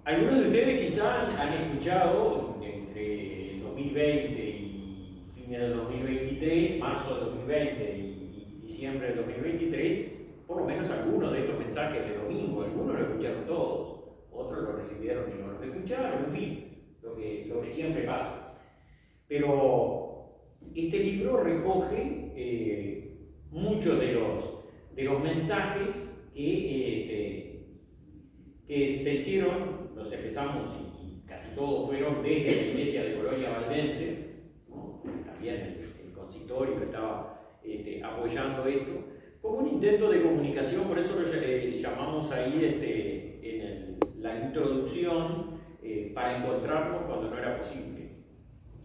Algunos de ustedes quizá han escuchado entre el 2020 y fines del 2023, marzo del 2020 y diciembre del 2023, por lo menos algunos de estos mensajes de domingo. Algunos lo escucharon todos, otros lo recibieron y no lo escucharon, en fin, lo que siempre pasa. Pero este libro recoge muchos de los mensajes que se hicieron, los empezamos y casi todos fueron desde la iglesia de Colonia Valdense, ¿no? También el consistorio que estaba apoyando esto, como un intento de comunicación. Por eso lo llamamos ahí la introducción, para encontrarnos cuando no era posible.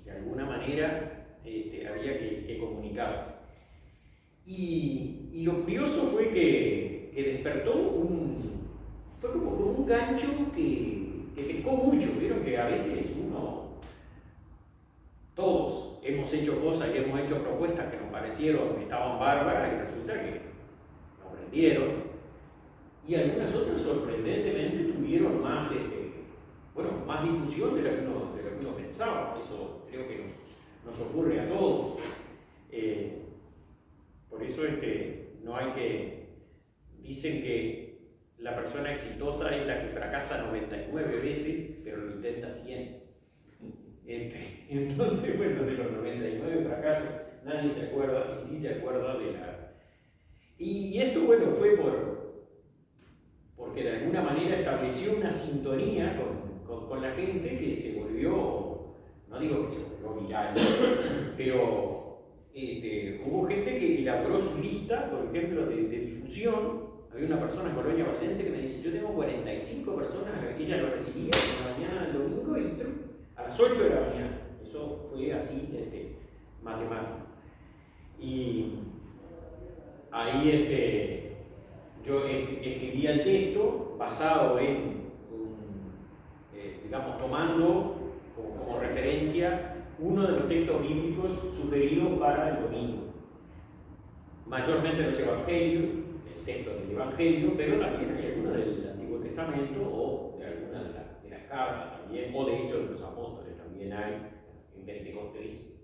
De alguna manera había que comunicarse. Y lo curioso fue que despertó fue como un gancho que pescó mucho. Vieron que a veces todos hemos hecho cosas y hemos hecho propuestas que nos parecieron que estaban bárbaras y resulta que nos prendieron. Y algunas otras sorprendentemente tuvieron más difusión de lo que uno pensaba. Eso creo que nos ocurre a todos. Por eso no hay que... Dicen que la persona exitosa es la que fracasa 99 veces, pero lo intenta 100. Entonces, bueno, de los 99 fracasos nadie se acuerda, y sí se acuerda de la... Y esto, bueno, fue porque de alguna manera estableció una sintonía con la gente que se volvió, no digo que se volvió viral, pero hubo gente que elaboró su lista, por ejemplo, de difusión. Había una persona en Colonia Valdense que me dice: yo tengo 45 personas, ella lo recibía en la mañana del domingo y a las 8 de la mañana. Eso fue así, matemático. Y ahí yo escribía el texto basado digamos, tomando como referencia uno de los textos bíblicos sugeridos para el domingo. Mayormente los evangelios, el texto del evangelio, pero también hay algunos del Antiguo Testamento o de algunas de las cartas también, o de Hechos de los Apóstoles también hay en Pentecostés,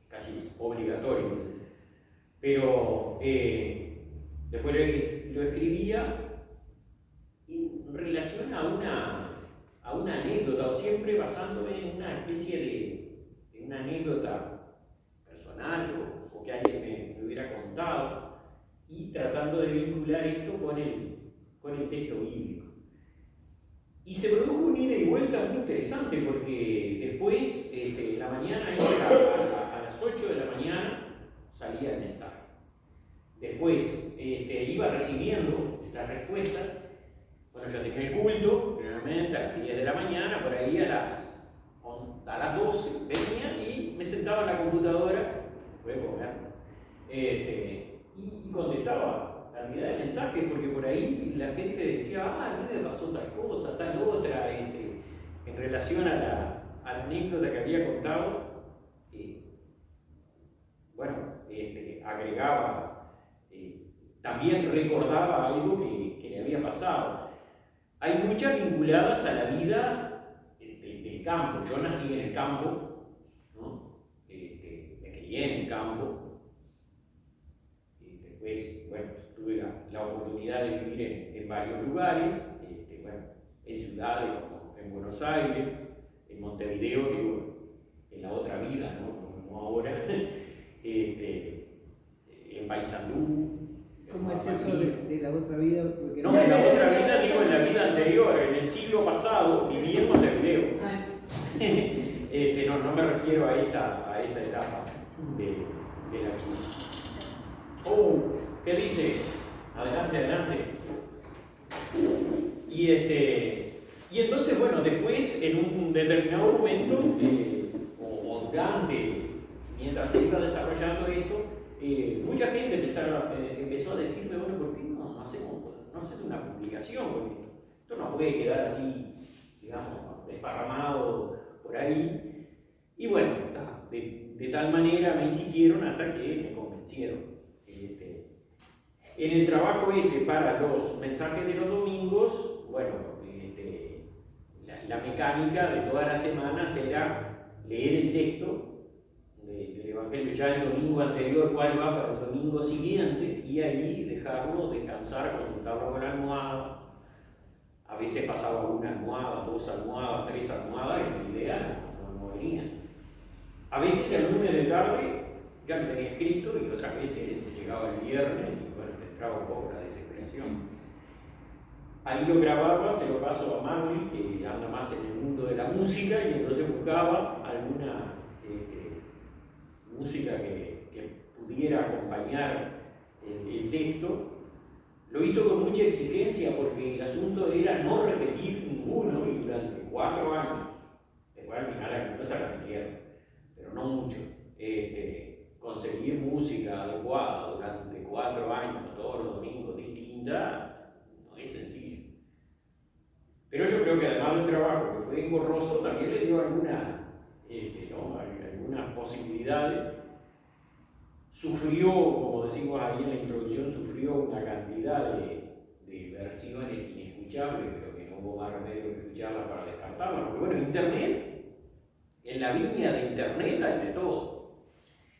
casi obligatorio. Pero después lo escribía en relación a una anécdota, o siempre basándome en una especie de una anécdota personal o que alguien me hubiera contado, y tratando de vincular esto con el texto bíblico. Y se produjo una ida y vuelta muy interesante, porque después, en la mañana, a las 8 de la mañana, salía el mensaje. Después iba recibiendo las respuestas. Bueno, yo tenía el culto, generalmente a las 10 de la mañana, por ahí a las 12 venía y me sentaba en la computadora, voy a comer, y contestaba cantidad de mensajes, porque por ahí la gente decía: a mí me pasó tal cosa, tal otra, en relación a la anécdota que había contado. Agregaba, también recordaba algo que le había pasado. Hay muchas vinculadas a la vida del campo. Yo nací en el campo, ¿no? Me crié en el campo. Después, bueno, tuve la oportunidad de vivir en varios lugares, en ciudades como en Buenos Aires, en Montevideo, digo, en la otra vida, no ahora, en Paysandú. ¿Cómo es eso de la otra vida? Porque no, en la otra vida, digo, en la vida anterior, en el siglo pasado, viví en Montevideo. No me refiero a esta etapa de la vida. Oh, ¿qué dice? Adelante. Y entonces, bueno, después, en un determinado momento, o mientras se iba desarrollando esto, mucha gente empezó a decirme: bueno, ¿por qué no haces una publicación? Porque esto no puede quedar así, digamos, desparramado por ahí. Y bueno, de tal manera me insistieron hasta que me convencieron. En el trabajo ese para los mensajes de los domingos, bueno, la mecánica de todas las semanas era leer el texto del Evangelio ya el domingo anterior, cuál va para el domingo siguiente, y ahí dejarlo descansar, consultarlo con la almohada. A veces pasaba una almohada, 2 almohadas, 3 almohadas, y la idea no venía. A veces el lunes de tarde ya lo tenía escrito, y otras veces se llegaba el viernes y bueno, entraba un poco la desesperación. Ahí lo grababa, se lo paso a Marley, que anda más en el mundo de la música, y entonces buscaba alguna música que pudiera acompañar el texto. Lo hizo con mucha exigencia porque el asunto era no repetir ninguno, y durante 4 años, después al final algunos se repitieron, pero no mucho, conseguir música adecuada durante 4 años, todos los domingos distinta, no es sencillo. Pero yo creo que además de un trabajo que fue engorroso, también le dio algunas posibilidades. Sufrió, como decimos ahí en la introducción, sufrió una cantidad de versiones inescuchables, pero que no hubo más remedio que escucharlas para descartarlas. Porque bueno, Internet, en la viña de Internet hay de todo.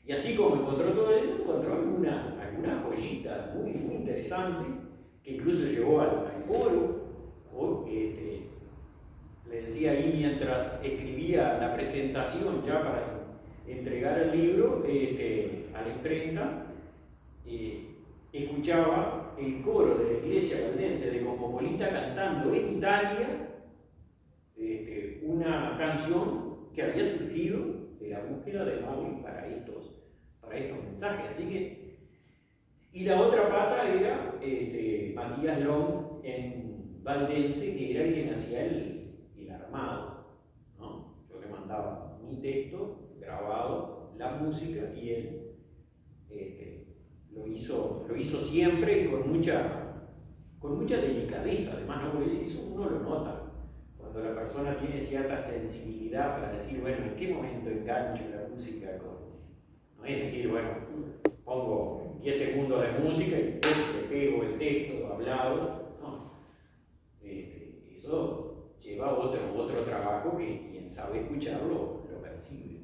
Y así como encontró todo eso, encontró alguna joyita muy interesante, que incluso llegó al coro. Le decía ahí mientras escribía la presentación ya para entregar el libro a la imprenta, escuchaba el coro de la iglesia valdense de Cosmopolita cantando en Italia una canción que había surgido de la búsqueda de Marley para estos mensajes. Así que, y la otra pata era Matías Long en valdense, que era el que me hacía el armado, ¿no? Yo le mandaba mi texto grabado, la música, y él lo hizo siempre y con mucha delicadeza. Además, eso uno lo nota cuando la persona tiene cierta sensibilidad para decir, bueno, ¿en qué momento engancho la música no es decir, bueno, pongo 10 segundos de música y le pego el texto hablado? Eso lleva otro trabajo que quien sabe escucharlo lo percibe.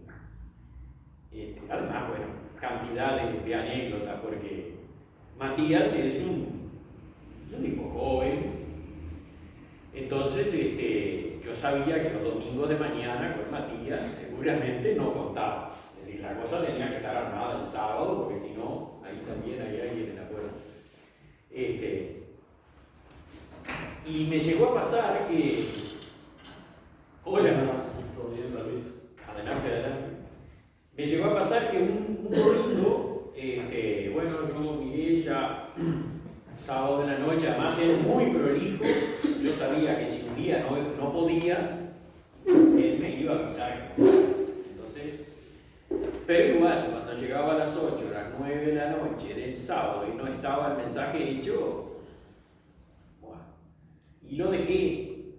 Además, bueno, cantidad de anécdotas, porque Matías es un tipo joven, entonces yo sabía que los domingos de mañana con Matías seguramente no contaba. Es decir, la cosa tenía que estar armada el sábado, porque si no, ahí también hay alguien en la puerta. Y me llegó a pasar que... Hola. Adelante. Me llegó a pasar que un domingo, bueno, yo miré ya sábado de la noche, además era muy prolijo. Yo sabía que si un día no podía, él me iba a avisar. Entonces, pero igual, cuando llegaba a las 8, las 9 de la noche del sábado y no estaba el mensaje hecho, y lo dejé,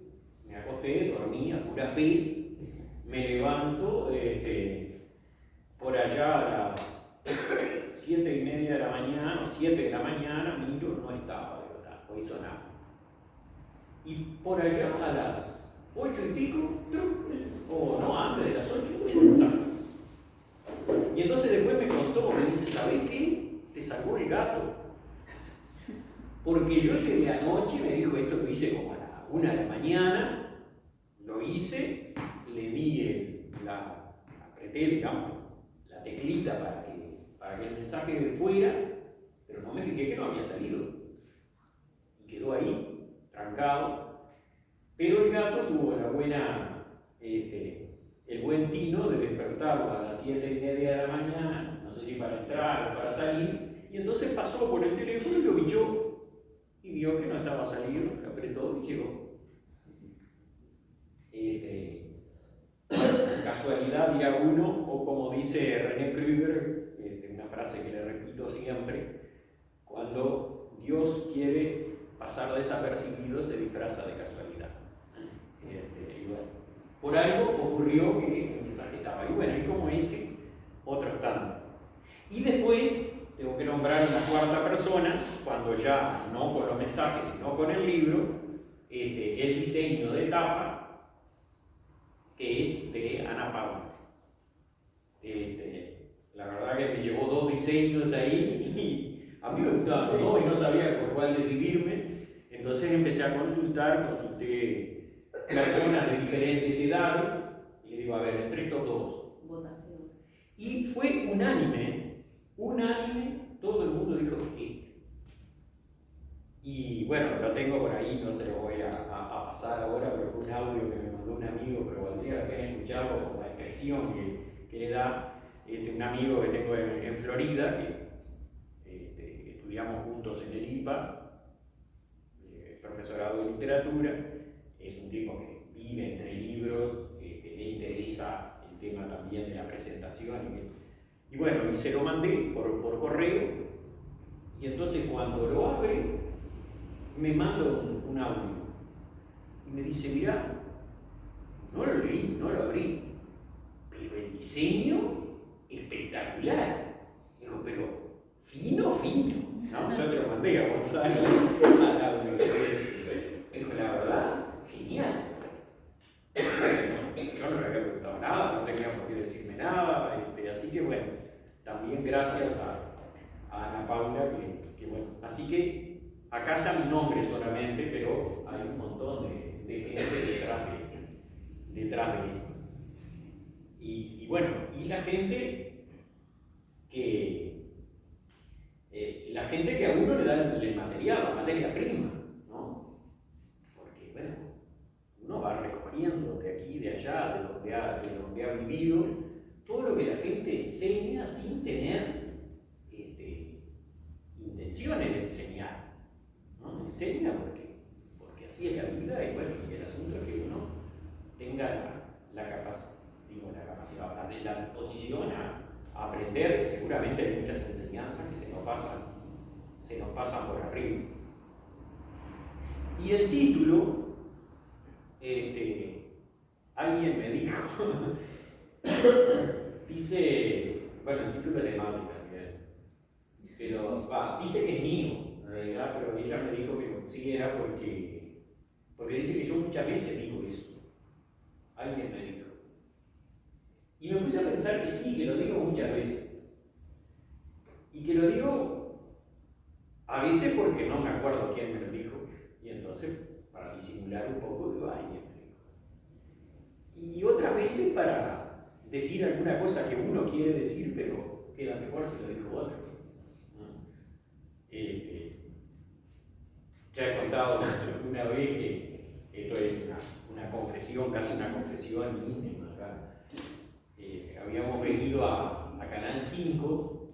me acosté, dormí a pura fe, me levanto por allá a las 7:30 de la mañana, o 7 de la mañana, miro, no estaba, hoy sonaba. Y por allá a las 8 y pico, o no, antes de las 8, el mensaje. Y entonces después me contó, me dice, ¿sabés qué? Te sacó el gato. Porque yo llegué anoche, me dijo esto, lo hice como a la 1 de la mañana, lo hice, le di apreté, digamos, la teclita para que el mensaje fuera, pero no me fijé que no había salido. Y quedó ahí, trancado. Pero el gato tuvo el buen tino de despertarlo a las 7:30 de la mañana, no sé si para entrar o para salir, y entonces pasó por el teléfono y lo bichó. Y vio que no estaba salido, lo apretó y llegó. Casualidad, dirá uno, o como dice René Kruger, una frase que le repito siempre, cuando Dios quiere pasar desapercibido se disfraza de casualidad. Y bueno, por algo ocurrió que el mensaje estaba ahí. Bueno, y como ese, otros tantos. Y después tengo que nombrar una cuarta persona, cuando ya no con los mensajes, sino con el libro, el diseño de tapa, que es de Ana Paula. La verdad que me llevó 2 diseños ahí y a mí me gustaban los dos y no sabía por cuál decidirme. Entonces empecé a consulté personas de diferentes edades y digo, a ver, entre estos dos. Votación. Y fue unánime, todo el mundo dijo que. Y bueno, lo tengo por ahí, no se lo voy a pasar ahora, pero fue un audio que me mandó un amigo, pero valdría la pena escucharlo por la expresión que le da un amigo que tengo en Florida, que estudiamos juntos en el IPA, profesorado de literatura. Es un tipo que vive entre libros, que le interesa el tema también de la presentación. Y bueno, y se lo mandé por correo, y entonces cuando lo abre, me manda un audio y me dice, mirá, no lo leí, no lo abrí, pero el diseño espectacular. Digo, pero fino, ¿no? Yo te lo mandé a Gonzalo al audio. Dijo, la verdad, genial. Yo no le había preguntado nada, no tenía por qué decirme nada, así que bueno, también gracias a Ana Paula, que bueno, así que acá está mi nombre solamente, pero hay un montón de gente detrás de esto. Y bueno, y la gente que a uno le da el material, la materia prima, ¿no? Porque bueno, uno va recogiendo de aquí, de allá, de donde ha vivido, todo lo que la gente enseña sin tener intenciones de enseñar, ¿no? Enseña porque así es la vida, y bueno, y el asunto es que uno tenga la capacidad, la disposición a aprender. Seguramente hay muchas enseñanzas que se nos pasan por arriba. Y el título, alguien me dijo, dice, bueno, el título es de Mauri también, pero dice que es mío, en realidad, pero ella me dijo que lo pusiera porque dice que yo muchas veces digo eso. Alguien me dijo. Y me puse a pensar que sí, que lo digo muchas veces. Y que lo digo a veces porque no me acuerdo quién me lo dijo. Y entonces, para disimular un poco, digo, alguien me dijo. Y otras veces para decir alguna cosa que uno quiere decir, pero queda mejor si lo dijo otro, ¿no? Ya he contado una vez que esto es una confesión, casi una confesión íntima acá. Habíamos venido a Canal 5,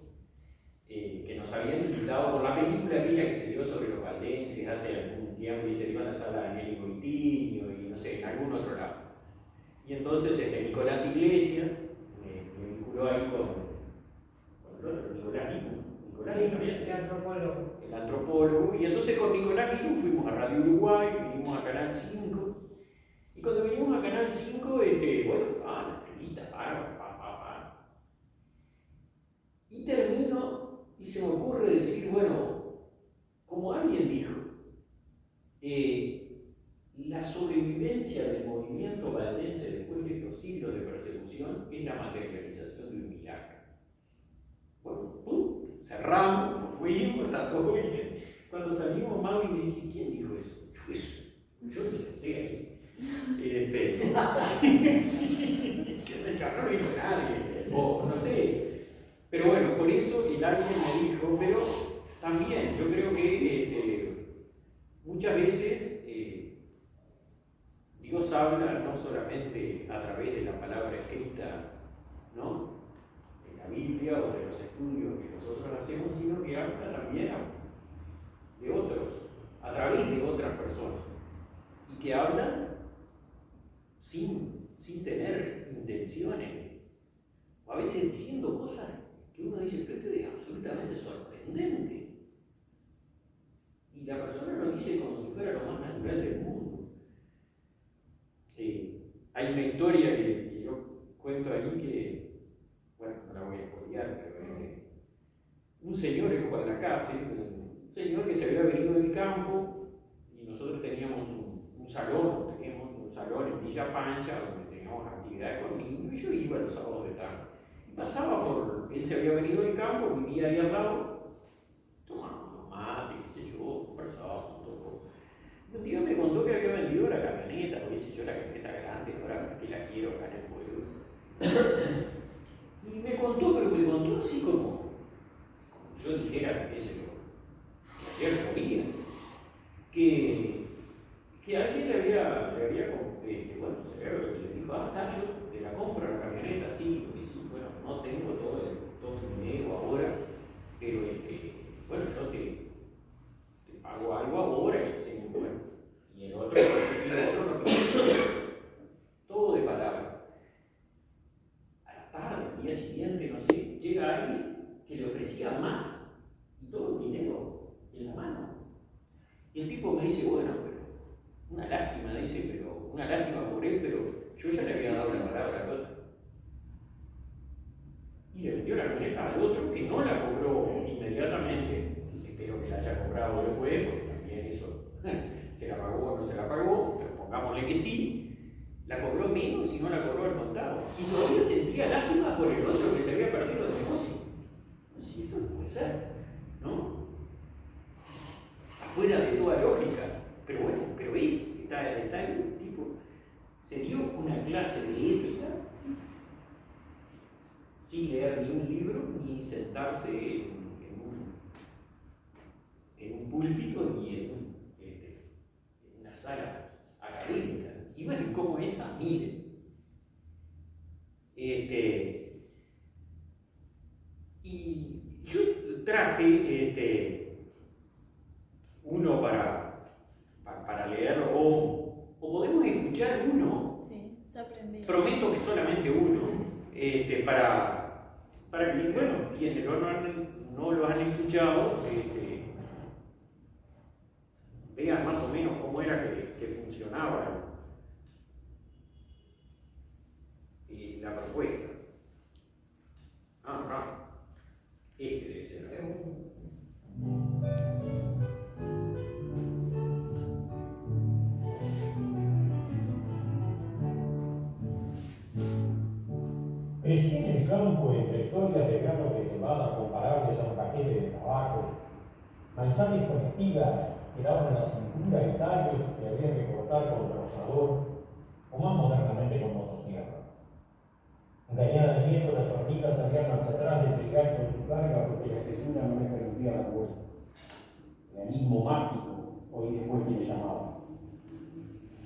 que nos habían invitado por la película aquella que se dio sobre los valdenses hace algún tiempo, y se dio a la sala de Nelly Goitiño y no sé, en algún otro lado. Y entonces Nicolás Iglesias me vinculó ahí con el otro, Nicolás también. El antropólogo. El antropólogo. Y entonces con Nicolás Nico fuimos a Radio Uruguay, vinimos a Canal 5. Y cuando vinimos a Canal 5, bueno, estaba la entrevista, y termino y se me ocurre decir, bueno, como alguien dijo, la sobrevivencia del movimiento valdense después de estos siglos de persecución es la materialización de un milagro. Bueno, ¡pum! Cerramos, nos fuimos, está todo bien. Cuando salimos, Maui me dice, ¿quién dijo eso? Yo lo senté ahí. Sí, qué sé yo, no lo dijo nadie, o no sé. Pero bueno, por eso el alguien me dijo, pero también yo creo que muchas veces Dios habla no solamente a través de la palabra escrita, ¿no?, de la Biblia o de los estudios que nosotros hacemos, sino que habla también de otros, a través de otras personas, y que hablan sin tener intenciones, o a veces diciendo cosas que uno dice, pero esto es absolutamente sorprendente. Y la persona lo dice como si fuera lo más natural del mundo. Hay una historia que yo cuento ahí que, bueno, no la voy a spoilear, pero un señor en Guadalacárcel, un señor que se había venido del campo, y nosotros teníamos un salón en Villa Pancha, donde teníamos actividades con niños y yo iba los sábados de tarde. Y pasaba por, él se había venido del campo, vivía ahí al lado, tomaba unos mates, qué sé yo, conversaba un poco. Un día me contó que había vendido la camioneta, porque dice yo la camioneta grande, ahora para qué la quiero acá en el pueblo. Y me contó, pero me contó así como yo dijera, qué sé yo, que ayer llovía, que alguien bueno, le dijo, está, yo te la compro la camioneta, sí, porque sí, bueno, no tengo todo el dinero ahora, pero bueno, yo te pago algo ahora y sí, bueno, y el otro lo financia, todo de palabra. A la tarde, el día siguiente, no sé, llega alguien que le ofrecía más y todo el dinero en la mano. Y el tipo me dice, bueno, pero una lástima por él, pero yo ya le había dado la palabra al otro. Y le vendió la camioneta al otro que no la cobró inmediatamente. Espero que la haya cobrado después, porque también eso se la pagó o no se la pagó, pero pongámosle que sí, la cobró menos y no la cobró al contado. Y todavía sentía lástima por el otro que se había perdido el negocio. Si esto no puede ser, ¿no? Afuera de toda lógica. Pero bueno, pero está ahí el tipo. Se dio una clase de ética sin leer ni un libro, ni sentarse en un púlpito, ni en una sala académica. Iban como es a miles. Y yo traje uno para leerlo, o podemos escuchar uno. Sí, se aprendió. Prometo que solamente uno, para que, bueno, quienes no lo han escuchado, vean más o menos cómo era que funcionaba la propuesta. Acá. Debe ser. Crecí en el campo entre historias de granos de cebada comparables a un paquete de tabaco, manzanas con espigas que daban a la cintura y tallos que había que cortar con rozador, o más modernamente con motosierra. Engañada de nieto, las hormigas salían marcha atrás del trigal con su carga porque la espesura no les permitía la vuelta. Realismo mágico, hoy después que le llamaban.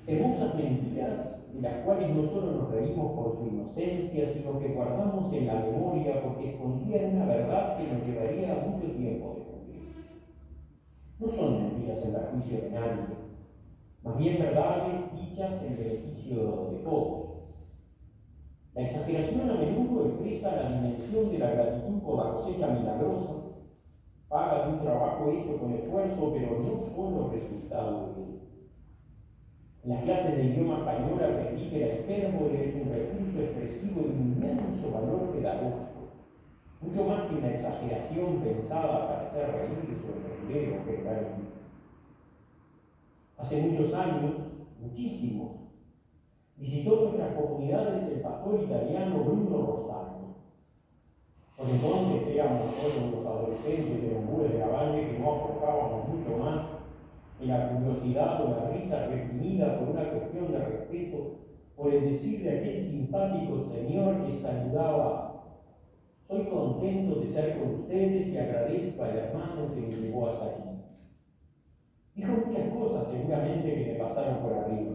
Hermosas mentiras de las cuales no solo nos reímos por su inocencia, sino que guardamos en la memoria porque escondían una verdad que nos llevaría mucho tiempo de cumplir. No son mentiras en perjuicio de nadie, más bien verdades dichas en beneficio de todos. La exageración a menudo expresa la dimensión de la gratitud por la cosecha milagrosa, paga de un trabajo hecho con esfuerzo, pero no solo resultado de él. En las clases de idioma español aprendí que la hipérbole es un recurso expresivo de un inmenso valor pedagógico, mucho más que una exageración pensada para hacer reír, sorprender o generar un. Hace muchos años, muchísimos, visitó nuestras comunidades el pastor italiano Bruno Rostagno. Por entonces éramos todos los adolescentes de Honduras de la Valle que no aportábamos mucho más que la curiosidad o la risa reprimida por una cuestión de respeto por el decir de aquel simpático señor que saludaba: soy contento de ser con ustedes y agradezco al hermano que me llevó hasta aquí. Dijo muchas cosas seguramente que me pasaron por arriba,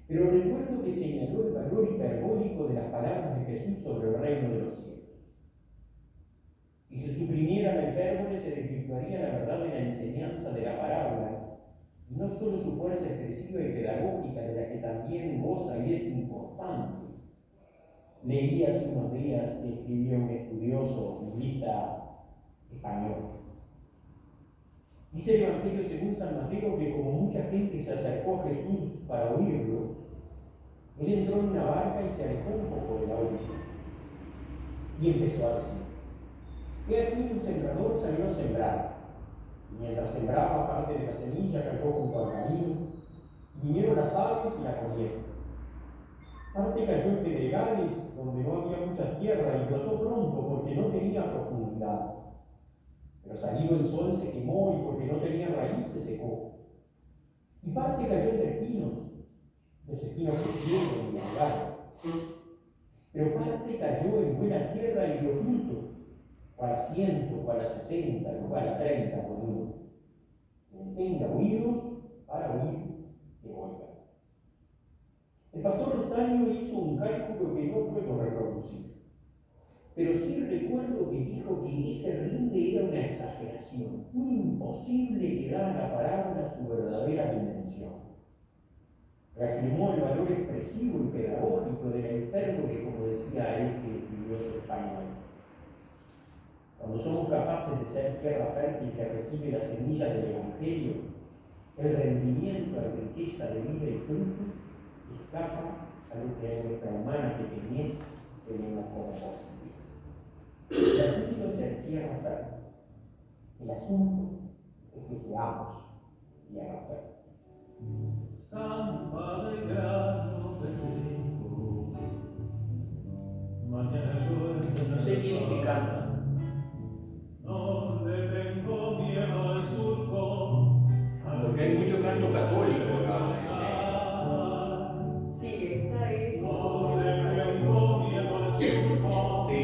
pero recuerdo que señaló el valor hiperbólico de las palabras de Jesús sobre el reino de los cielos. Si se suprimiera la hipérbole, se desvirtuaría la verdad de la enseñanza de la parábola, y no solo su fuerza expresiva y pedagógica, de la que también goza y es importante. Leí hace unos días que escribió un estudioso lingüista español. Dice el Evangelio según San Mateo que como mucha gente se acercó a Jesús para oírlo, él entró en una barca y se alejó un poco de la orilla. Y empezó a decir: he aquí un sembrador salió a sembrar. Y mientras sembraba, parte de la semilla cayó junto al camino, y vinieron las aves y la comieron. Parte cayó en pedregales donde no había mucha tierra y brotó pronto porque no tenía profundidad. Pero salido el sol se quemó y porque no tenía raíz se secó. Y parte cayó entre espinos, los espinos crecieron y ahogaron. Pero parte cayó en buena tierra y dio fruto, para 100, para 60, y para 30 por uno. Quien tenga oídos para oír, que oiga. El pastor Restaño hizo un cálculo que no puedo reproducir, pero sí recuerdo que dijo que ese rinde era una exageración, un imposible que da a la palabra su verdadera dimensión. Reafirmó el valor expresivo y pedagógico de la hipérbole, como decía este estudioso español. Cuando somos capaces de ser tierra fértil que recibe las semillas del Evangelio, el rendimiento, la riqueza de vida y fruto escapa a lo que en nuestra humana pequeñez tenemos como posible. El asunto es ser tierra fértil. El asunto es que seamos tierra fértil. Samba de grano de trigo, mañana yo No sé quién es que canta. no le tengo miedo al surco, Porque hay mucho canto católico acá. Sí, esta es. no le tengo miedo al surco, Sí.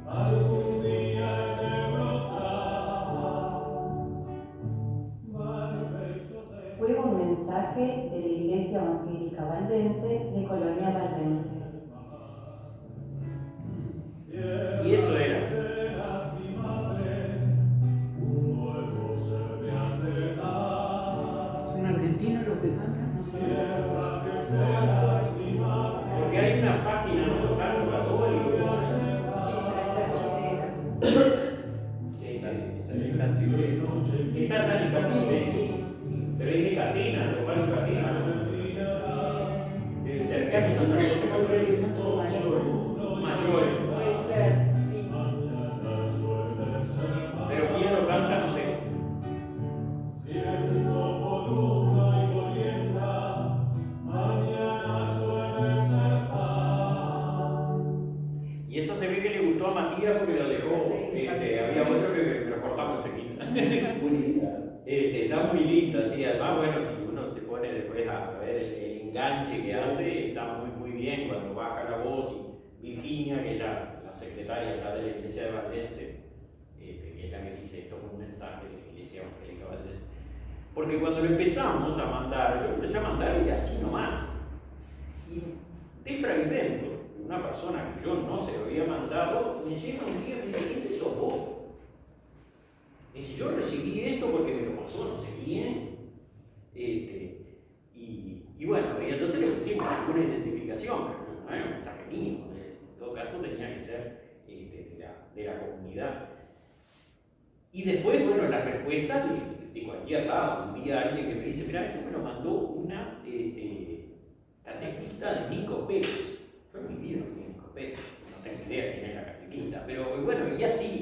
algún día he de brotar. Fue un mensaje de la Iglesia Evangélica Valdense de Colonia Valdense. Y eso era. ¿Son argentinos los que cantan? No sé. Porque hay una página, ¿no? Canto católico. Sí, para ser chilena. Está tan imposible. Pero es de Catena, lo cual es Catena, ¿no? Cercano sacerdote católico mayor. Puede ser, sí. Pero quién lo canta, no sé. Y eso se ve que le gustó a Matías porque lo dejó. Había otro que lo cortamos enseguida. Muy linda. Está muy linda, sí. Además, bueno, si uno se pone después a ver el enganche que hace, está muy bien cuando baja la voz. Y Virginia, que es la secretaria ya de la Iglesia de Valdense, que es la que dice esto fue un mensaje de la Iglesia Evangélica Valdense. Porque cuando lo empezamos a mandar, yo empecé a mandar y así nomás. Y de fragmento, una persona que yo no se lo había mandado, me llega un día y me dice: ¿quién sos vos? Me dice: yo recibí esto porque me lo pasó no sé quién. Y bueno, y entonces le pusimos alguna identificación, pero no era un mensaje mío. En todo caso tenía que ser de la comunidad. Y después, bueno, las respuestas de cualquier lado. Un día alguien que me dice: mira, esto me lo mandó una catequista de Nico Pérez. Yo en mi vida no fui a Nico Pérez, no tengo idea quién es la catequista, pero bueno, y así,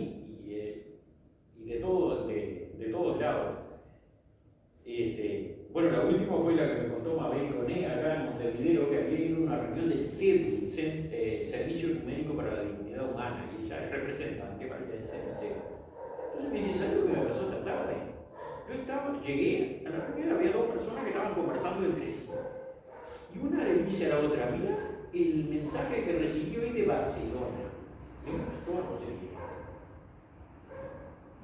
y de todos lados. Bueno, la última fue la que me contó Mabel Coné acá en Montevideo, que había ido a una reunión del CEDU, Servicio Ecuménico para la Dignidad Humana, y ella es representante para el CEDU. Entonces me dice: ¿sabes lo que me pasó esta tarde? Llegué a la reunión, había dos personas que estaban conversando entre sí. Y una le dice a la otra: mira, el mensaje que recibió hoy de Barcelona. Y bueno, ¿cómo conseguí?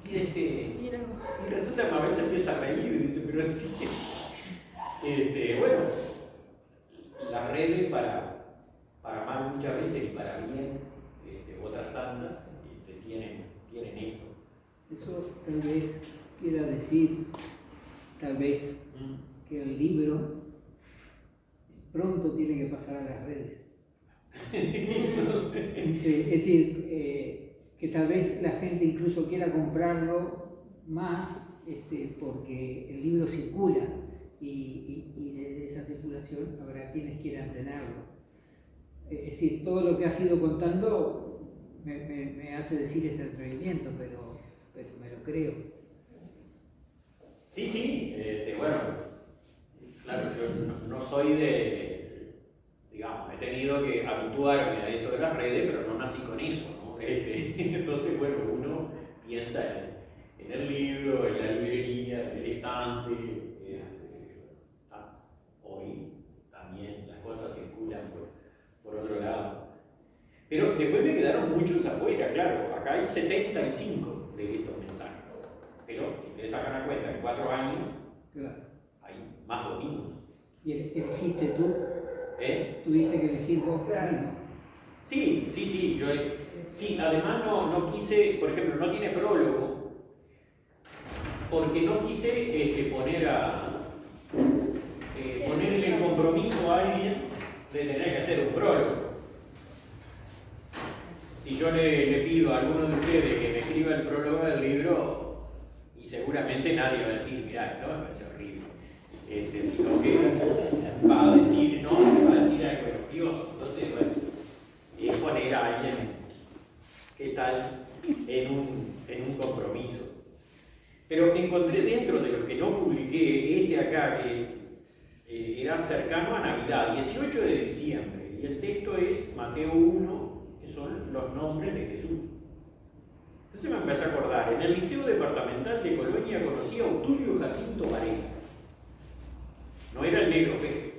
Y resulta que Mabel se empieza a reír y dice: pero sí. Bueno, las redes para mal muchas veces y para bien, otras tantas, tienen esto. Eso tal vez quiera decir, que el libro pronto tiene que pasar a las redes. No sé. Es decir, que tal vez la gente incluso quiera comprarlo más porque el libro circula y de esa circulación habrá quienes quieran tenerlo. Es decir, todo lo que has ido contando me hace decir este atrevimiento, pero me lo creo. Sí, bueno, claro, yo no soy de digamos, he tenido que habituarme a esto de las redes, pero no nací con eso, ¿no? Entonces, bueno, uno piensa en el libro, en la librería, en el estante. Hoy también las cosas circulan por otro lado. Pero después me quedaron muchos afuera, claro, acá hay 75 de estos mensajes. Pero si ustedes sacan la cuenta, en 4 años Claro. hay más domingos. ¿Y elegiste tú? ¿Eh? ¿Tuviste que elegir vos? Claro. mismo? Sí, sí, además no quise, por ejemplo, no tiene prólogo, porque no quise ponerle el compromiso a alguien de tener que hacer un prólogo. Si yo le pido a alguno de ustedes que me escriba el prólogo del libro, y seguramente nadie va a decir, mirá, esto me parece horrible, sino que va a decir, no, va a decir algo elogioso. Entonces, bueno, es poner a alguien que tal en un compromiso. Pero encontré dentro de los que no publiqué acá, que era cercano a Navidad, 18 de diciembre, y el texto es Mateo 1, que son los nombres de Jesús. Entonces me empecé a acordar, en el Liceo Departamental de Colonia conocí a Obdulio Jacinto Varela. No era el negro Pepe,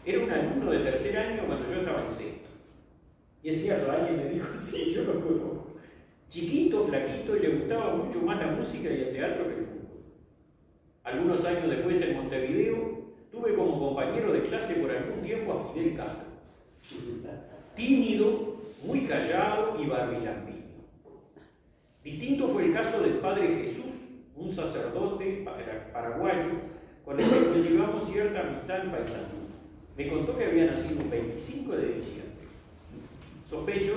era un alumno de tercer año cuando yo estaba en sexto. Y es cierto, alguien me dijo, sí, yo lo conozco. Chiquito, flaquito, y le gustaba mucho más la música y el teatro que el fútbol. Algunos años después, en Montevideo, tuve como compañero de clase por algún tiempo a Fidel Castro. Tímido, muy callado y barbilambino. Distinto fue el caso del padre Jesús, un sacerdote paraguayo con el que cultivamos cierta amistad en Paysandú. Me contó que había nacido un 25 de diciembre. Sospecho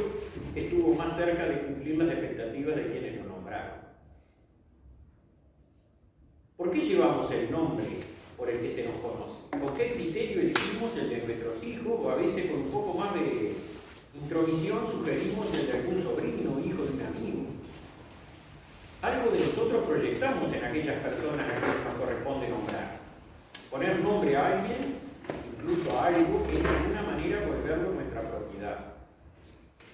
que estuvo más cerca de cumplir las expectativas de quienes lo nombraron. ¿Por qué llevamos el nombre por el que se nos conoce? ¿Con qué criterio elegimos el de nuestros hijos, o a veces con un poco más de intromisión sugerimos el de algún sobrino o hijo de un amigo? Algo de nosotros proyectamos en aquellas personas a quienes nos corresponde nombrar. Poner nombre a alguien, incluso a algo, es de alguna manera volverlo nuestra propiedad.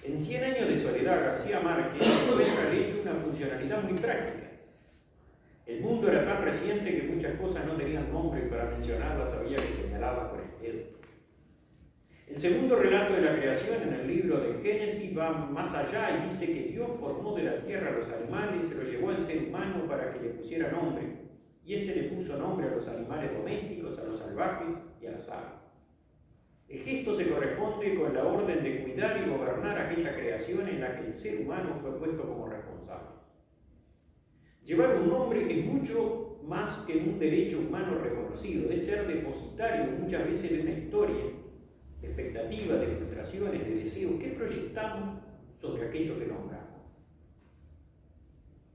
En 100 años de soledad, García Márquez encuentra el hecho una funcionalidad muy práctica. El mundo era tan reciente que muchas cosas no tenían nombre y para mencionarlas había que señalarlas con el dedo. El segundo relato de la creación en el libro de Génesis va más allá y dice que Dios formó de la tierra a los animales y se los llevó al ser humano para que le pusiera nombre. Y éste le puso nombre a los animales domésticos, a los salvajes y a las aves. El gesto se corresponde con la orden de cuidar y gobernar aquella creación en la que el ser humano fue puesto como responsable. Llevar un nombre es mucho más que un derecho humano reconocido, es ser depositario muchas veces de una historia, de expectativas, de frustraciones, de deseos que proyectamos sobre aquello que nombramos.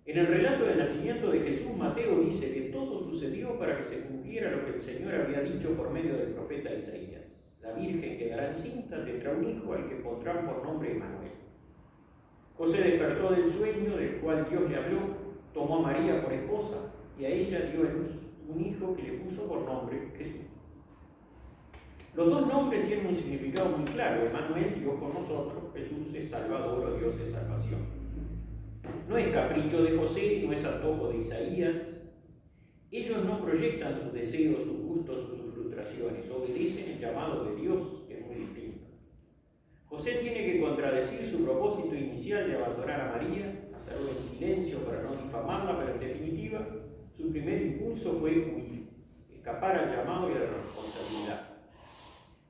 En el relato del nacimiento de Jesús, Mateo dice que todo sucedió para que se cumpliera lo que el Señor había dicho por medio del profeta Isaías. La Virgen quedará encinta, tendrá un hijo al que pondrán por nombre Emmanuel. José despertó del sueño del cual Dios le habló, tomó a María por esposa y a ella dio a luz un hijo que le puso por nombre Jesús. Los dos nombres tienen un significado muy claro. Emmanuel, Dios con nosotros; Jesús es Salvador, o Dios es salvación. No es capricho de José, no es antojo de Isaías. Ellos no proyectan sus deseos, sus gustos o sus frustraciones, obedecen el llamado de Dios, que es muy distinto. José tiene que contradecir su propósito inicial de abandonar a María, hacerlo en silencio para no difamarla, pero en definitiva, su primer impulso fue huir, escapar al llamado y a la responsabilidad.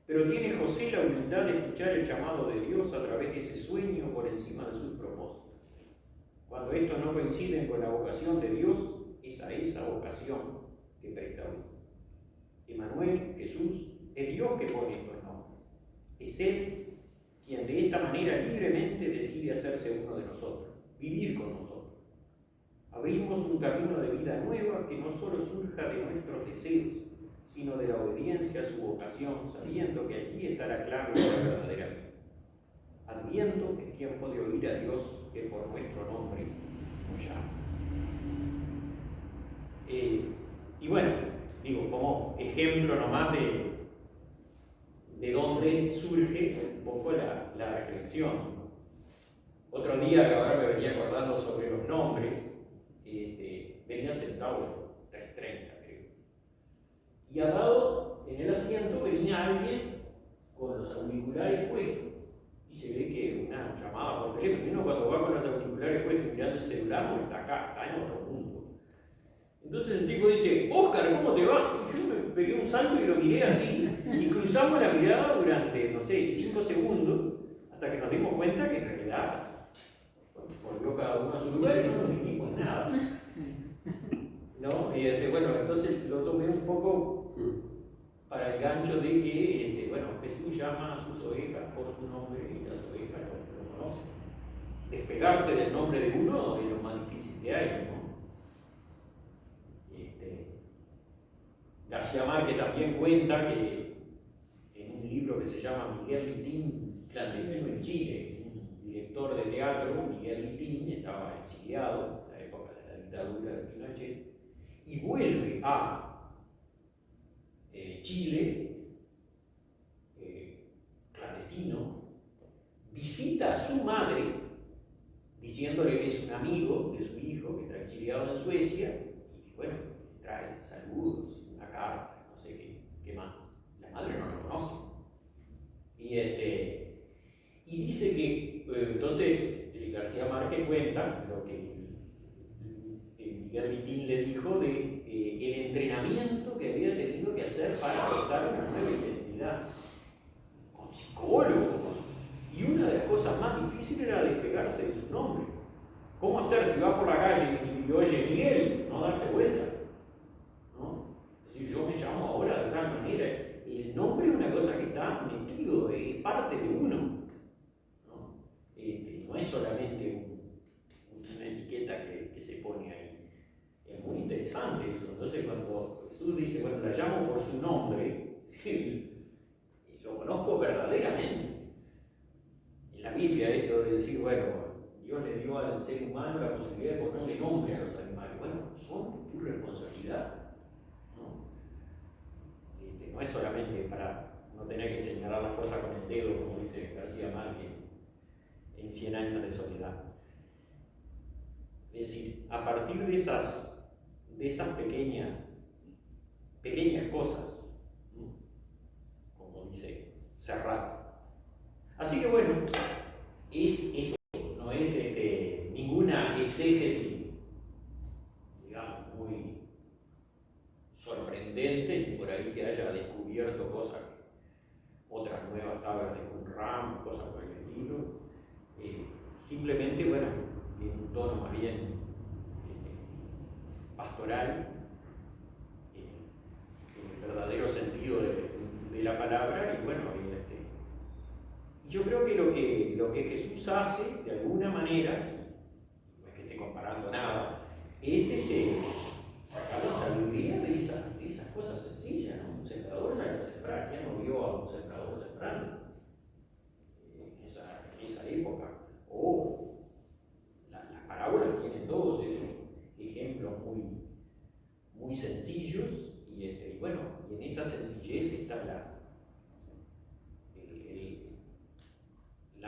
Pero tiene José la humildad de escuchar el llamado de Dios a través de ese sueño por encima de sus propósitos. Cuando estos no coinciden con la vocación de Dios, es a esa vocación que presta oído. Emmanuel, Jesús, es Dios que pone estos nombres. Es Él quien de esta manera libremente decide hacerse uno de nosotros, vivir con nosotros. Abrimos un camino de vida nueva que no solo surja de nuestros deseos, sino de la obediencia a su vocación, sabiendo que allí está la clave de la verdadera vida. Adviento es tiempo de oír a Dios que por nuestro nombre nos llama. Y bueno, digo, como ejemplo nomás de dónde donde surge un poco la reflexión. Otro día, que ahora me venía acordando sobre los nombres, venía sentado 3:30, creo. Y al lado, en el asiento, venía alguien con los auriculares puestos. Y se ve que una llamada por teléfono. Y uno cuando va con los auriculares puestos mirando el celular, no está acá, está en otro mundo. Entonces el tipo dice: Óscar, ¿cómo te va? Y yo me pegué un salto y lo miré así. Y cruzamos la mirada durante, no sé, 5 segundos, hasta que nos dimos cuenta que en realidad volvió cada uno a su lugar y no nos dijimos nada. ¿No? Bueno, entonces lo tomé un poco para el gancho de que Jesús llama a sus ovejas por su nombre y las ovejas lo conocen. Despegarse del nombre de uno es lo más difícil que hay, ¿no? García Márquez también cuenta que en un libro que se llama Miguel Litín, clandestino en Chile, un director de teatro, Miguel Litín, estaba exiliado en la época de la dictadura de Pinochet y vuelve a Chile, clandestino, visita a su madre diciéndole que es un amigo de su hijo que está exiliado en Suecia y que le trae saludos, una carta, no sé qué más. La madre no lo conoce. Y dice que, entonces, García Márquez cuenta lo que Miguel Vitín le dijo de el entrenamiento que había tenido que hacer para adoptar una nueva identidad, con psicólogo. Y una de las cosas más difíciles era despegarse de su nombre. ¿Cómo hacer si va por la calle y oye Miguel? No darse vuelta, ¿no? Es decir, yo me llamo ahora de tal manera. El nombre es una cosa que está metido, es parte de uno, ¿no? No es solamente una etiqueta que se pone ahí. Es muy interesante eso. Entonces, cuando Jesús dice, bueno, la llamo por su nombre, sí, lo conozco verdaderamente. En la Biblia, esto de decir, bueno, Dios le dio al ser humano la posibilidad de ponerle nombre a los animales. Bueno, son tu responsabilidad, ¿no? No es solamente para no tener que señalar las cosas con el dedo, como dice García Márquez en 100 años de soledad. Es decir, a partir de esas pequeñas cosas, ¿no? Como dice Serrat. Así que bueno, es no es ninguna exégesis, digamos, muy sorprendente, ni por ahí que haya descubierto cosas, otras nuevas tablas de Qumran, cosas por el estilo. Simplemente, bueno, en un tono más bien pastoral, en el verdadero sentido de la palabra, y bueno, yo creo que lo que Jesús hace, de alguna manera, no es que esté comparando nada, es sacar la sabiduría de esas cosas sencillas, ¿no? Un sembrador sale a sembrar. ¿Quién no vio a un sembrador sembrando en esa época? O las parábolas tienen todos esos ejemplos muy sencillos, y bueno, y en esa sencillez está la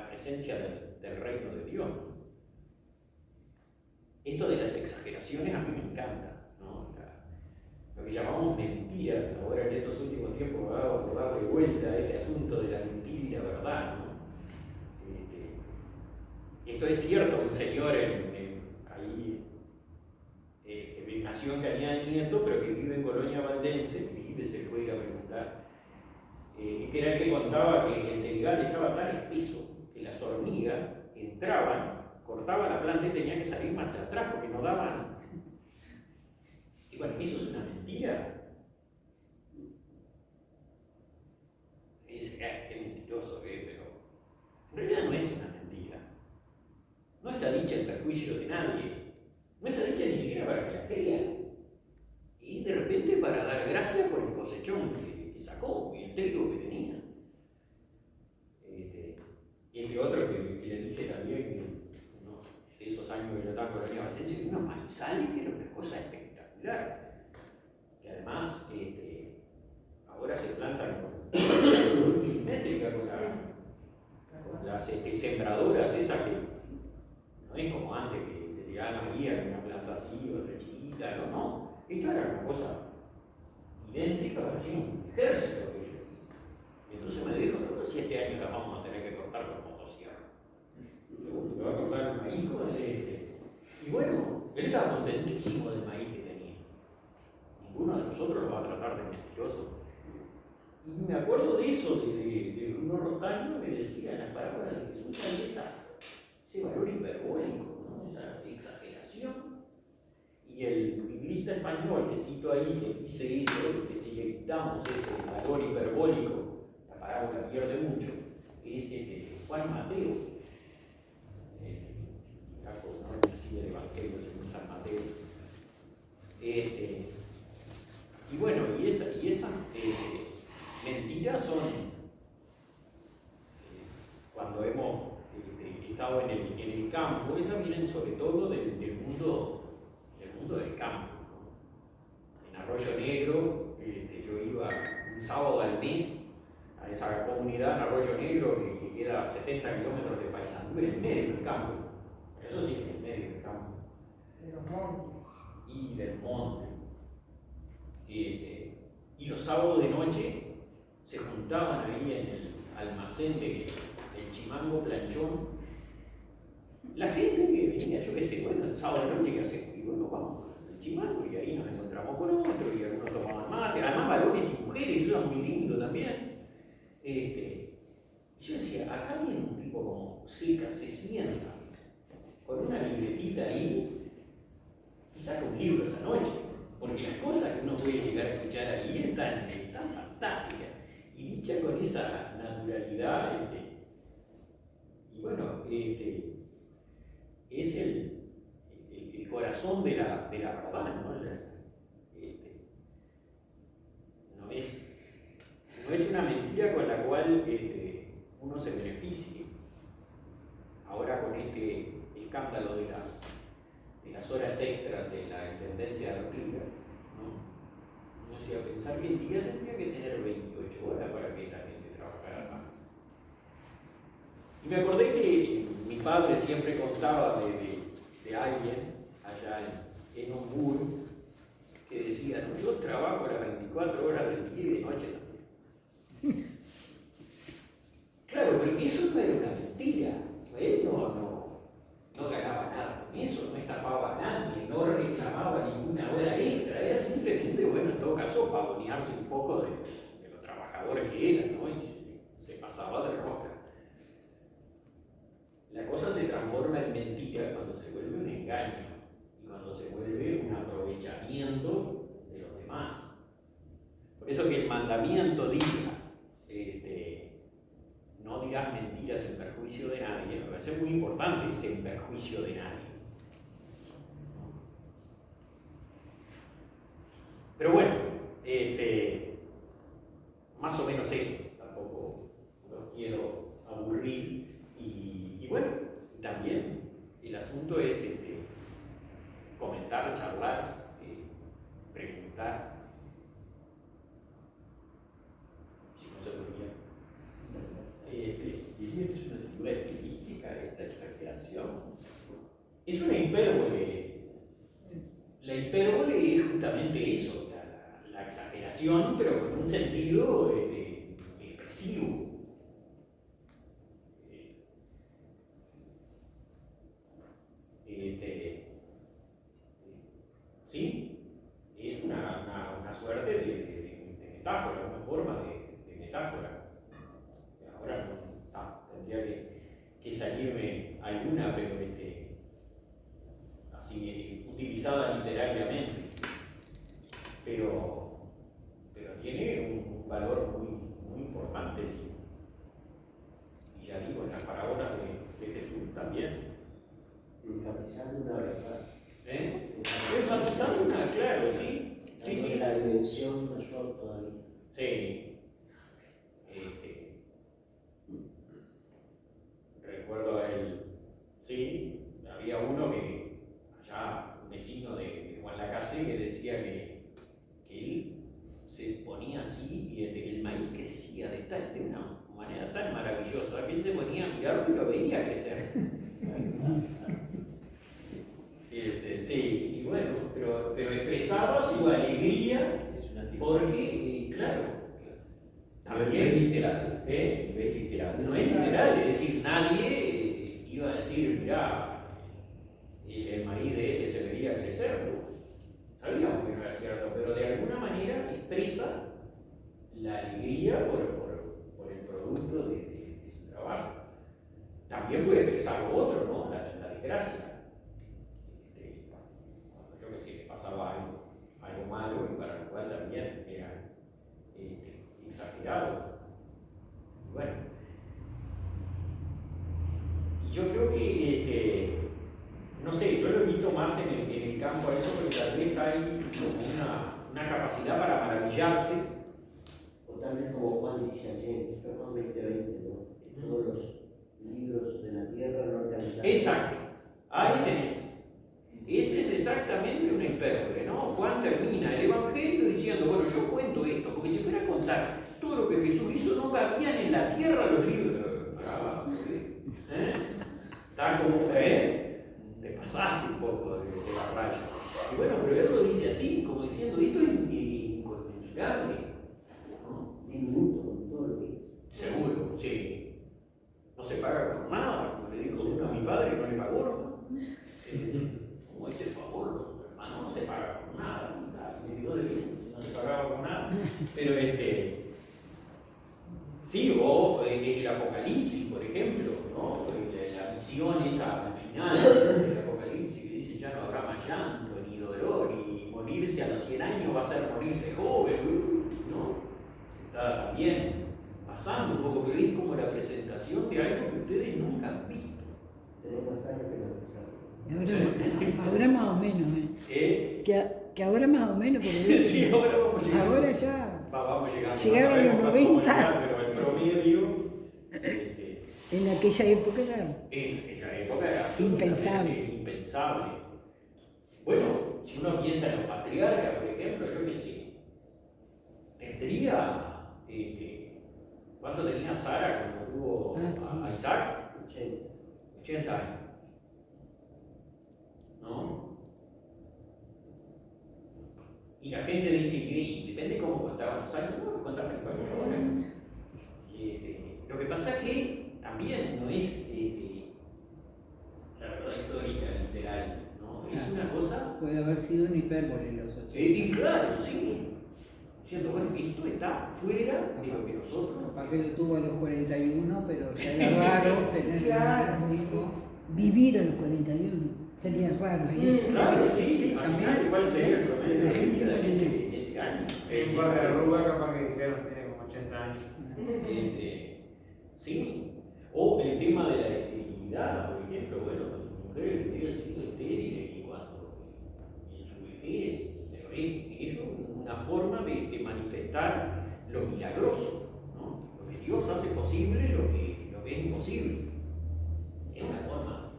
presencia del reino de Dios. Esto de las exageraciones a mí me encanta, ¿no? Lo que llamamos mentiras, ahora en estos últimos tiempos me ha dado por dar de vuelta este asunto de la mentira y la verdad, ¿no? Esto es cierto, un señor ahí que nació en Cañada de Nieto, pero que vive en Colonia Valdense, vive, se puede ir a preguntar, que era el que contaba que el trigal estaba tan espeso que las hormigas entraban, cortaban la planta y tenían que salir marcha atrás porque no daban. Y bueno, eso es una mentira. Dice, qué mentiroso que es, pero en realidad no es una mentira. No está dicha en perjuicio de nadie. No está dicha ni siquiera para que la crean. Y de repente para dar gracias por el cosechón que sacó y el trigo que tenía. Y entre otros que le dije también, que esos años que yo estaba en Colonia Valdense, unos maizales que era una cosa espectacular. Que además ahora se plantan con milimétrica, con las sembradoras esas que no es como antes que te tiraban ahí a una planta así, otra chiquita, no. Esto era una cosa idéntica, parecía un ejército aquello. Y entonces me dijo, no, 7 años las vamos a tener que cortar con motosierra. Segundo, que va a cortar el maíz con Y bueno, él estaba contentísimo del maíz que tenía. Ninguno de nosotros lo va a tratar de mentiroso. Y me acuerdo de eso, de Bruno Rostaño, que decía en las palabras de Jesús, ese valor hiperbólico, ¿no? Esa exageración. Y el biblista español que cito ahí, que dice eso, que si le quitamos ese valor hiperbólico, la parábola pierde mucho, es Juan Mateo, no así del Evangelio según San Mateo. Y bueno, y esas mentiras son, cuando hemos estado en el campo, esas vienen sobre todo del mundo del campo. En Arroyo Negro, yo iba un sábado al mes a esa comunidad en Arroyo Negro que queda a 70 kilómetros de Paysandú, en el medio del campo. Eso sí, en el medio del campo. De los montes. Y del monte. Y los sábados de noche se juntaban ahí en el almacén del Chimango Planchón. La gente que venía, yo qué sé, bueno, el sábado de noche que hace, y bueno, vamos al Chimango y ahí nos encontramos con otro y algunos tomaban mate, además varones y mujeres, eso era muy lindo también. Yo decía, acá viene un tipo como Joseca, se sienta con una libretita ahí y saca un libro esa noche, porque las cosas que uno puede llegar a escuchar ahí están fantásticas, y dicha con esa naturalidad, y bueno, es el corazón de la verdad, ¿no? No es una mentira con la cual uno se beneficie. Ahora con este escándalo de las horas extras en la Intendencia de Artigas, ¿no? Uno se iba a pensar que el día tendría que tener 28 horas para que esta gente trabajara más. Y me acordé que mi padre siempre contaba de alguien allá en Ombur que decía, no, yo trabajo las 24 horas del día y de noche también. Claro, pero eso no era una mentira. Él no ganaba nada con eso, no estafaba a nadie, no reclamaba ninguna hora extra, era simplemente, bueno, en todo caso, pavonearse un poco de los trabajadores que eran, ¿no? Y se pasaba de rosca. La cosa se transforma en mentira cuando se vuelve un engaño y cuando se vuelve un aprovechamiento de los demás. Por eso que el mandamiento diga, no dirás mentiras en perjuicio de nadie, me parece muy importante ese en perjuicio de nadie. Pero bueno, más o menos eso, tampoco los quiero aburrir. Y bueno, también el asunto es comentar, charlar, preguntar. Si no se podría. Diría que es una figura estilística esta exageración. Es una hipérbole. La hipérbole es justamente eso, la exageración, pero con un sentido expresivo. ¿Sí? Es una suerte de metáfora, una forma de metáfora. Ahora tendría que salirme alguna, pero así utilizada literariamente. Pero tiene un valor muy importante, ¿sí? Y ya digo, en las parábolas de Jesús también. Enfatizando una verdad. Enfatizando una, claro, sí. Sí. La dimensión mayor todavía. Sí. Recuerdo había uno que, allá, un vecino de Juan Lacase, que decía que él se ponía así y el maíz crecía de una manera tan maravillosa graciosa, que él se ponía a mirarlo y lo veía crecer. Sí, y bueno, pero expresaba su alegría Es una porque, claro, No es también, literal. No es literal. no es literal, es decir, nadie iba a decir, mirá, el maíz de este se veía crecer, ¿no? Sabíamos que no era cierto, pero de alguna manera expresa la alegría por el producto de su trabajo. También puede expresar lo otro, ¿no? La desgracia. Cuando yo que sé, le pasaba algo malo, y para lo cual también era exagerado. Y bueno, y yo creo que no sé, yo lo he visto más en el campo a eso, porque tal vez hay como una capacidad para maravillarse. O tal vez como Juan dice ayer, fue Juan 2020, ¿no? Que todos los libros de la tierra no alcanzaron. Exacto, ahí tenés. Ese es exactamente una hipérbole, ¿no? Juan termina el Evangelio diciendo, bueno, yo cuento esto, porque si fuera a contar todo lo que Jesús hizo, no cabían en la tierra los libros. Está como, te pasaste un poco de la raya. Y bueno, pero él lo dice así, como diciendo, esto es inconmensurable, ¿no? Diminuto con todo lo que hizo. Seguro, sí. No se paga por nada, como le dijo uno a mi padre, no le pagó, ¿no? Como este favor, hermano, no se paga por nada, y le dio de bien, si no se pagaba por nada. Pero sí, o en el Apocalipsis, por ejemplo, ¿no? La visión esa al final del Apocalipsis que dice ya no habrá más llanto ni dolor y morirse a los 100 años va a ser morirse joven, ¿no? Se está también pasando un poco, pero es como la presentación de algo que ustedes nunca han visto. Tenemos más años que nosotros. Ahora más o menos, que ahora más o menos, porque Sí, ahora vamos llegando. ahora ya Vamos llegando. llegaron No sabemos los cuánto vamos 90. a llegar, pero el promedio, en aquella época era en aquella época era impensable. impensable. Bueno, si uno piensa en los patriarcas, por ejemplo, yo qué sé, tendría, ¿cuánto tenía Sara cuando tuvo sí. a Isaac? 80. 80 años. ¿No? Y la gente dice que depende cómo contaban los años, no, los contaban en cualquier hora. Lo que pasa es que también no es la verdad histórica, literal, ¿no? Es una cosa. Puede haber sido un hipérbole en los 80. Y claro, sí. Diciendo, bueno, esto está fuera de lo que nosotros. Capaz que lo tuvo a los 41, pero ya era raro tener Claro, un hijo. vivir a los 41. Sería raro. Claro, sí, también. imagínate cuál sería el promedio de La gente vida va a en ese año. En base a la arruga, capaz que dijeron tiene como 80 años. Sí, o el tema de la esterilidad, por ejemplo, bueno, las mujeres hubieran sido estériles y cuando en su vejez, pero es una forma de manifestar lo milagroso, ¿no? Lo que Dios hace posible, lo que es imposible. Es una forma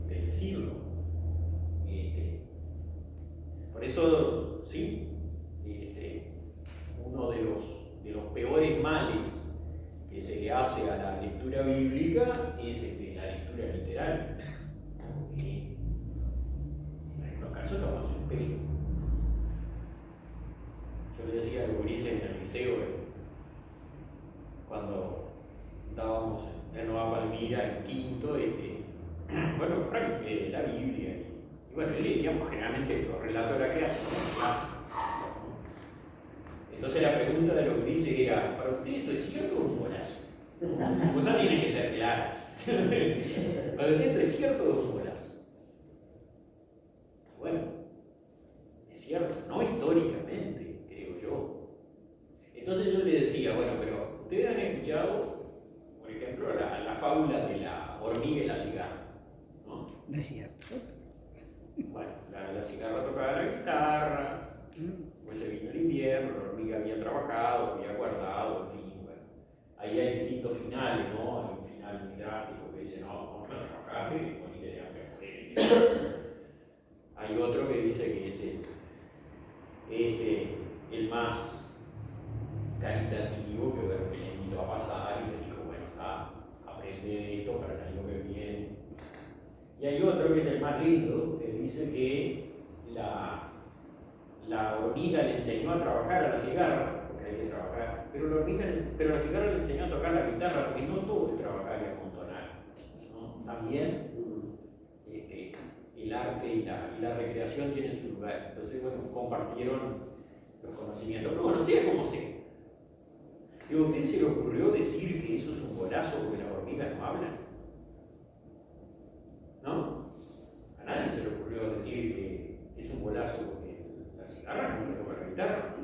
de decirlo. Por eso, sí, uno de los peores males que se le hace a la lectura bíblica es la lectura literal. Porque en algunos casos tomamos el pelo. Yo le decía a los gurises en el liceo, cuando dábamos en Nueva Palmira en quinto, bueno, Frank, la Biblia, y bueno, leíamos generalmente los relatos de la creación clásicos. Entonces la pregunta de los gurises era, ¿para usted esto es cierto o un golazo? La cosa tiene que ser clara. ¿Para usted esto es cierto o un golazo? Bueno, es cierto, no históricamente, creo yo. Entonces yo le decía, bueno, pero ustedes han escuchado, por ejemplo, la fábula de la hormiga y la cigarra, ¿no? No es cierto. Bueno, la cigarra tocaba la guitarra, pues se vino el invierno, la hormiga había trabajado, había guardado, en fin, bueno. Ahí hay distintos finales, ¿no? Hay un final muy drástico que dice, no, vamos a trabajar y morir de hambre a morir. Hay otro que dice que es el más caritativo, que bueno, que le invitó a pasar y le dijo, bueno, Y hay otro que es el más lindo, que dice que la hormiga le enseñó a trabajar a la cigarra, porque hay que trabajar, pero la cigarra le enseñó a tocar la guitarra, porque no todo es trabajar y amontonar, ¿no? También el arte y la recreación tienen su lugar. Entonces, bueno, compartieron los conocimientos. Pero bueno, sea como sea. Digo, ¿a usted se le ocurrió decir que eso es un golazo porque las hormigas no hablan? ¿No? A nadie se le ocurrió decir que es un golazo porque la cigarra nunca toca la guitarra.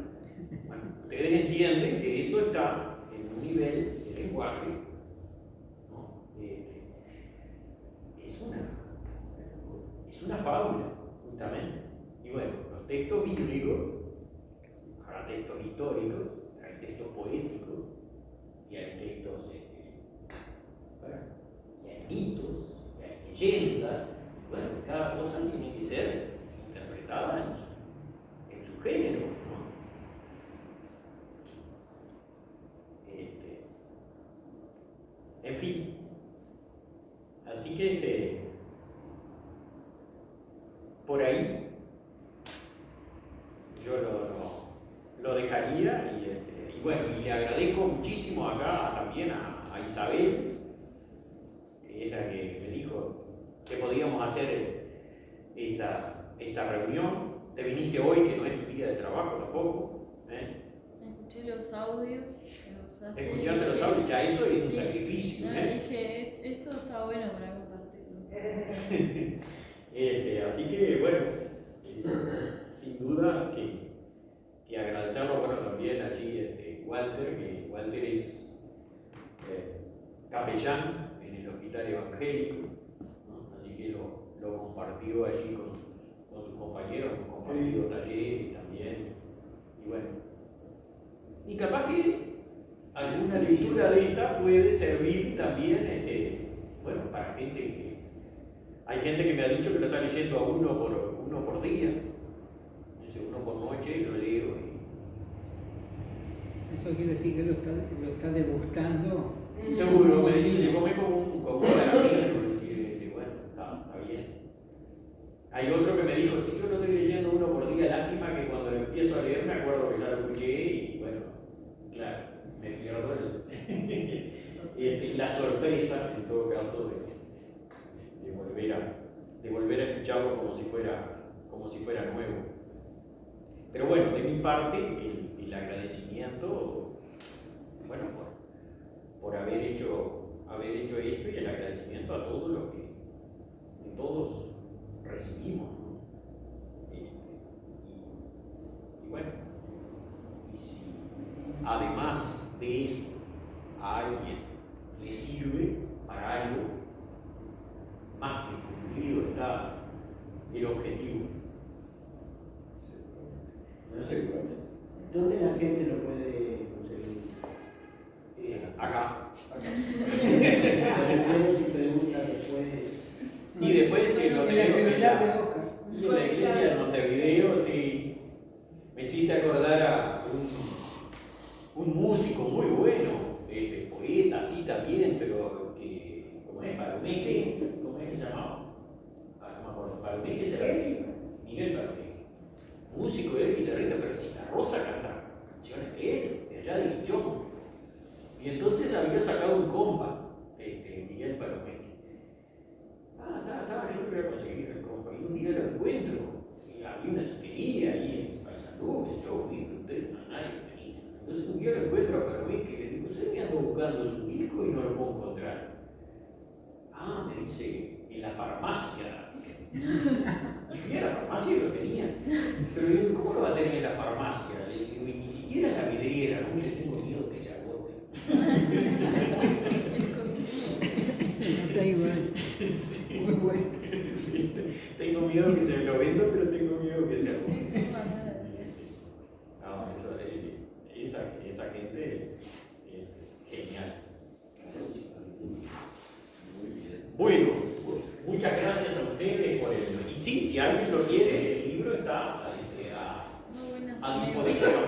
Bueno, ustedes entienden que eso está en un nivel de lenguaje, ¿no? Es una fábula, justamente. Y bueno, los textos bíblicos, habrá textos históricos, hay textos poéticos, y hay textos, y hay mitos, y hay leyendas. Bueno, cada cosa tiene que ser interpretada en su género, ¿no? En fin. Así que por ahí yo lo dejaría y bueno, y le agradezco muchísimo acá también a Isabel, que es la que me dijo que podíamos hacer esta reunión. Te viniste hoy, que no es tu día de trabajo tampoco. Escuché los audios. Escuchando los audios, ya eso es un sacrificio. Dije, esto está bueno para compartirlo. Así que bueno, sin duda que agradecerlo, bueno, también allí Walter, que Walter es capellán en el hospital evangélico, ¿no? Así que lo compartió allí con sus compañeros, hemos compartido talleres también, y bueno, y capaz que alguna lectura de esta puede servir también, bueno, para gente que hay gente que me ha dicho que lo está leyendo a uno por día, dice uno por noche y lo leo. Eso quiere decir que lo está degustando. Seguro, me dice, le come como un amigo, decir, bueno, está bien. Hay otro que me dijo, si yo lo estoy leyendo uno por día, lástima que cuando lo empiezo a leer me acuerdo que ya lo escuché y bueno, claro, me pierdo la sorpresa, en todo caso, de volver a escucharlo como si fuera nuevo. Pero bueno, de mi parte, el agradecimiento, bueno, por haber hecho esto y el agradecimiento a todos los que todos recibimos, ¿no? Y bueno, y si además de eso a alguien le sirve para algo, más que cumplido está el objetivo. Seguramente. ¿Dónde la gente lo puede conseguir? Acá. Después, si preguntan después. Y después lo En el celular de tenemos Oscar. y en la iglesia de Montevideo, sí, me hiciste acordar a un músico muy bueno, poeta, sí también, pero que, ¿cómo es? Palomeque, ¿cómo es que se llamaba? No me acuerdo, Palomeque se la Miguel Palomeque. Músico, guitarrista, pero si la Rosa canta canciones de él, de allá de Guillón. Y entonces había sacado un compa, Miguel Palomeque. Yo lo voy a conseguir el compa. Y un día lo encuentro. Y había una disquería ahí en Paysandú, que yo fui, pregunté, nadie tenía. Entonces un día lo encuentro a Palomeque y le digo, ¿usted me ando buscando su disco y no lo puedo encontrar? Me dice, en la farmacia. Y fui a la farmacia y lo tenía. Pero yo digo, ¿cómo lo va a tener en la farmacia? Le digo, y ni siquiera en la vidriera, no me tengo miedo que se agote. Está igual. Sí. Muy bueno. Sí. Tengo miedo que se lo venda, pero tengo miedo que se agote. No, esa gente es genial. Muy bien. Bueno, muchas gracias a ustedes por el. Y sí, si alguien lo quiere, el libro está a disposición.